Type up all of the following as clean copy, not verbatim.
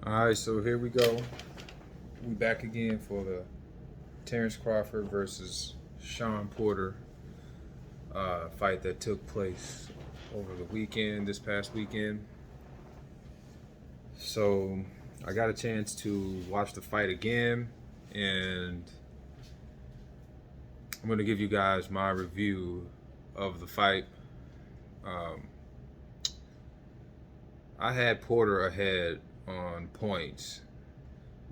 All right, so here we go. We back again for the Terrence Crawford versus Sean Porter fight that took place over the weekend, this past weekend. So I got a chance to watch the fight again, and I'm going to give you guys my review of the fight. Um, I had Porter ahead on points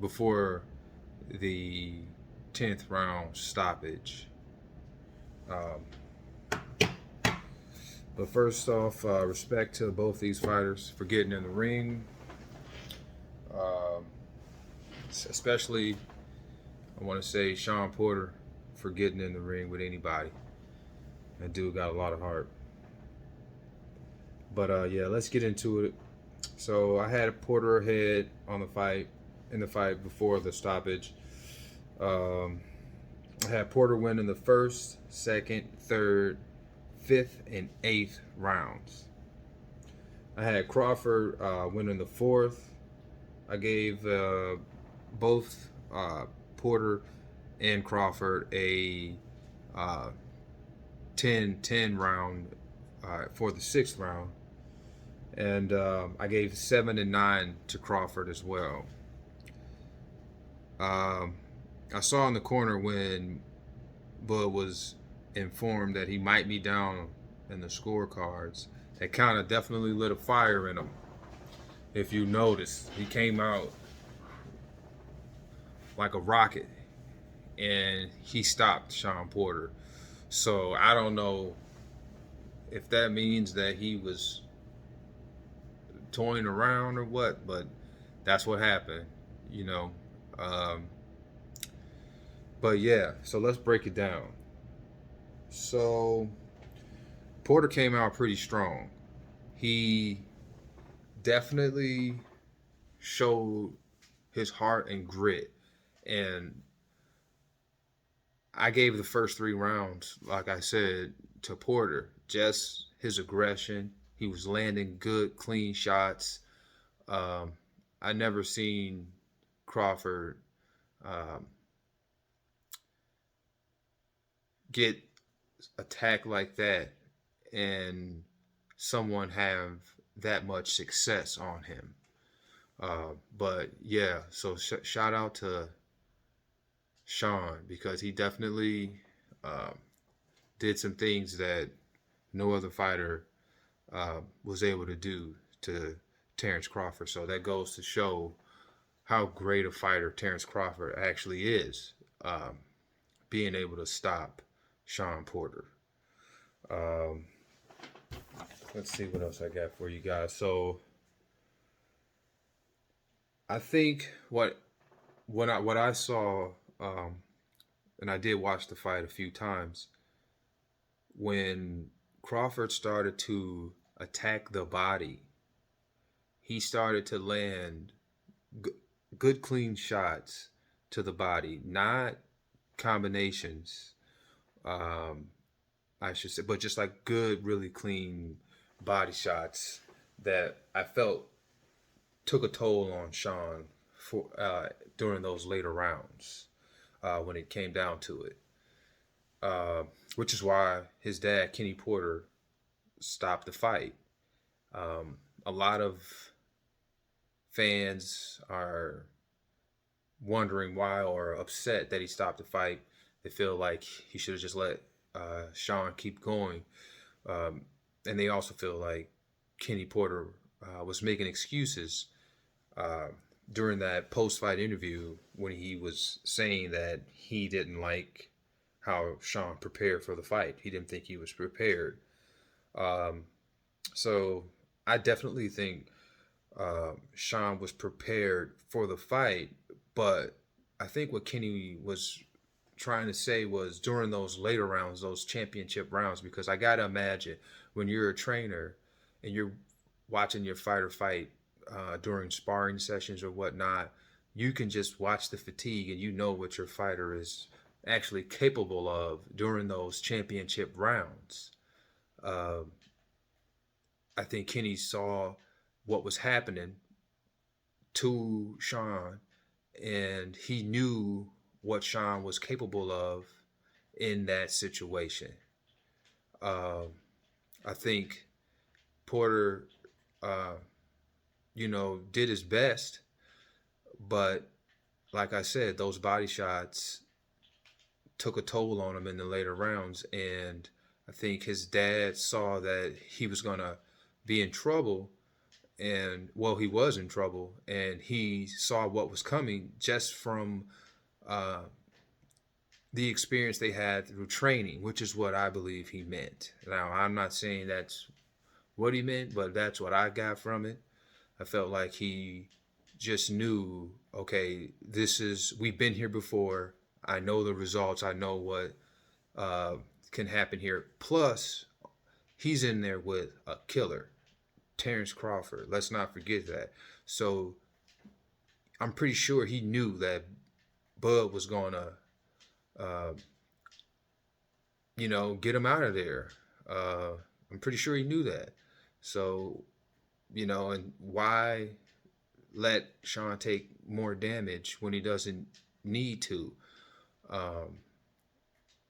before the 10th round stoppage. Um, but first off, respect to both these fighters for getting in the ring. Um, Especially, I want to say Sean Porter for getting in the ring with anybody. That dude got a lot of heart. But yeah, let's get into it. So I had Porter ahead on the fight in the fight before the stoppage. Um, I had Porter win in the first, second, third, fifth, and eighth rounds. I had Crawford win in the fourth. I gave both Porter and Crawford a uh, 10-10 round for the sixth round. And I gave 7 and 9 to Crawford as well. Um, I saw in the corner when Bud was informed that he might be down in the scorecards. That kind of definitely lit a fire in him. If you notice, he came out like a rocket and he stopped Sean Porter. So I don't know if that means that he was toying around or what, but that's what happened, you know. Um, but yeah, so let's break it down. So Porter came out pretty strong. He definitely showed his heart and grit. And I gave the first 3 rounds, like I said, to Porter. Just his aggression. He was landing good, clean shots. Um, I never seen Crawford um, get attacked like that and someone have that much success on him. But yeah, so shout out to Sean because he definitely uh, did some things that no other fighter was able to do to Terrence Crawford. So that goes to show how great a fighter Terrence Crawford actually is, um, being able to stop Sean Porter. Um, let's see what else I got for you guys. So I think what I saw, and I did watch the fight a few times, when Crawford started to attack the body, he started to land g- good clean shots to the body, not combinations. Um, I should say, but just like good, really clean body shots that I felt took a toll on Sean for during those later rounds when it came down to it. Uh, which is why his dad, Kenny Porter, stopped the fight. A lot of fans are wondering why or upset that he stopped the fight. They feel like he should have just let Sean keep going. Um, and they also feel like Kenny Porter was making excuses uh, during that post-fight interview when he was saying that he didn't like how Sean prepared for the fight. He didn't think he was prepared. Um, so I definitely think Sean was prepared for the fight, but I think what Kenny was trying to say was during those later rounds, those championship rounds, because I gotta imagine when you're a trainer and you're watching your fighter fight during sparring sessions or whatnot, you can just watch the fatigue and you know what your fighter is actually capable of during those championship rounds. I think Kenny saw what was happening to Sean, and he knew what Sean was capable of in that situation. Um, I think Porter, uh, did his best, but like I said, those body shots took a toll on him in the later rounds, and I think his dad saw that he was gonna be in trouble, and well, he was in trouble, and he saw what was coming just from uh, the experience they had through training, which is what I believe he meant. Now, I'm not saying that's what he meant, but that's what I got from it. I felt like he just knew, okay, we've been here before. I know the results. I know what uh, can happen here. Plus, he's in there with a killer, Terrence Crawford. Let's not forget that. So I'm pretty sure he knew that Bud was going to, uh, get him out of there. I'm pretty sure he knew that. So, and why let Sean take more damage when he doesn't need to? Um,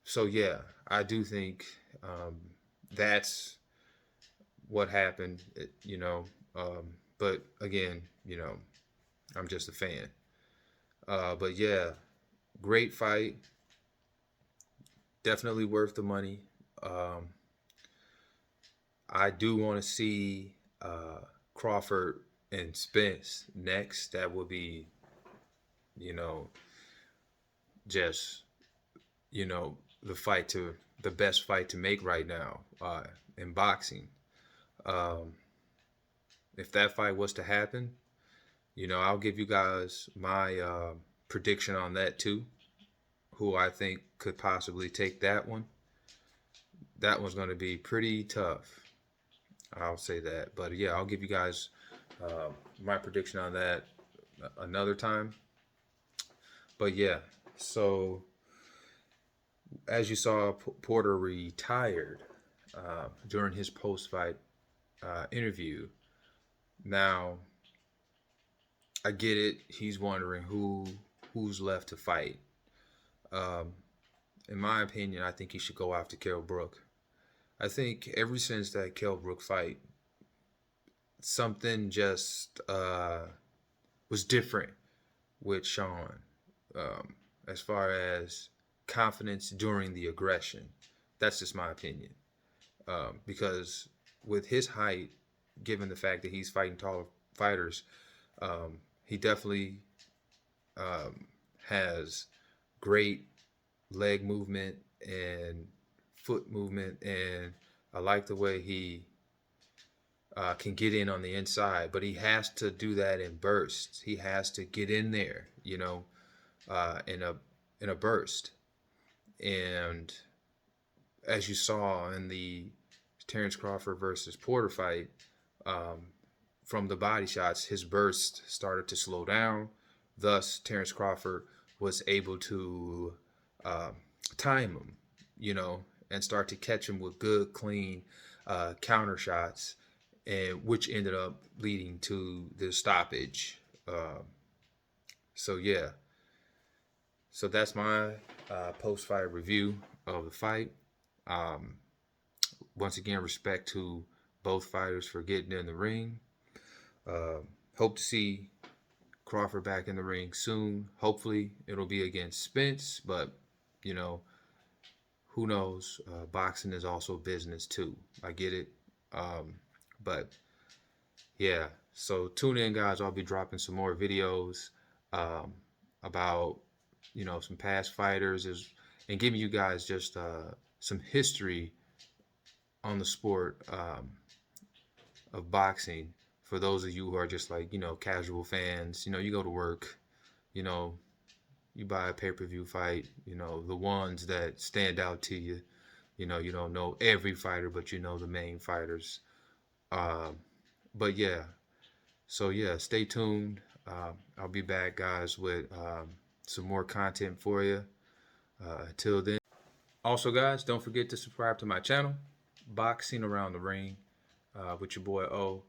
so yeah, I do think that's what happened. But again, I'm just a fan. But yeah, great fight. Definitely worth the money. Um, I do want to see Crawford and Spence next. That would be, you know, just the best fight to make right now in boxing. Um, if that fight was to happen, I'll give you guys my prediction on that too. Who I think could possibly take that one. That one's going to be pretty tough. I'll say that. But yeah, I'll give you guys uh, my prediction on that another time. But yeah, so as you saw, Porter retired during his post-fight interview. Now, I get it. He's wondering who's left to fight. Um, in my opinion, I think he should go after Kell Brook. I think ever since that Kell Brook fight, something just was different with Sean as far as confidence during the aggression. That's just my opinion. Because with his height, given the fact that he's fighting taller fighters, he definitely has great leg movement and foot movement, and I like the way he can get in on the inside, but he has to do that in bursts. He has to get in there, in a burst. And as you saw in the Terrence Crawford versus Porter fight, from the body shots, his burst started to slow down. Thus, Terrence Crawford was able to time him, and start to catch him with good, clean counter shots, and which ended up leading to the stoppage. So yeah, so that's my post-fight review of the fight. Once again, respect to both fighters for getting in the ring. Hope to see Crawford back in the ring soon. Hopefully, it'll be against Spence, but who knows? Boxing is also business too. I get it. But yeah, so tune in, guys. I'll be dropping some more videos about some past fighters and giving you guys just some history on the sport of boxing. For those of you who are just like casual fans, you go to work, you buy a pay-per-view fight, the ones that stand out to you, you don't know every fighter, but you know the main fighters. But yeah, so yeah, stay tuned. I'll be back, guys, with some more content for you. Till then. Also, guys, don't forget to subscribe to my channel, Boxing Around the Ring, with your boy O.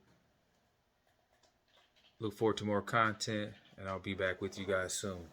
Look forward to more content, and I'll be back with you guys soon.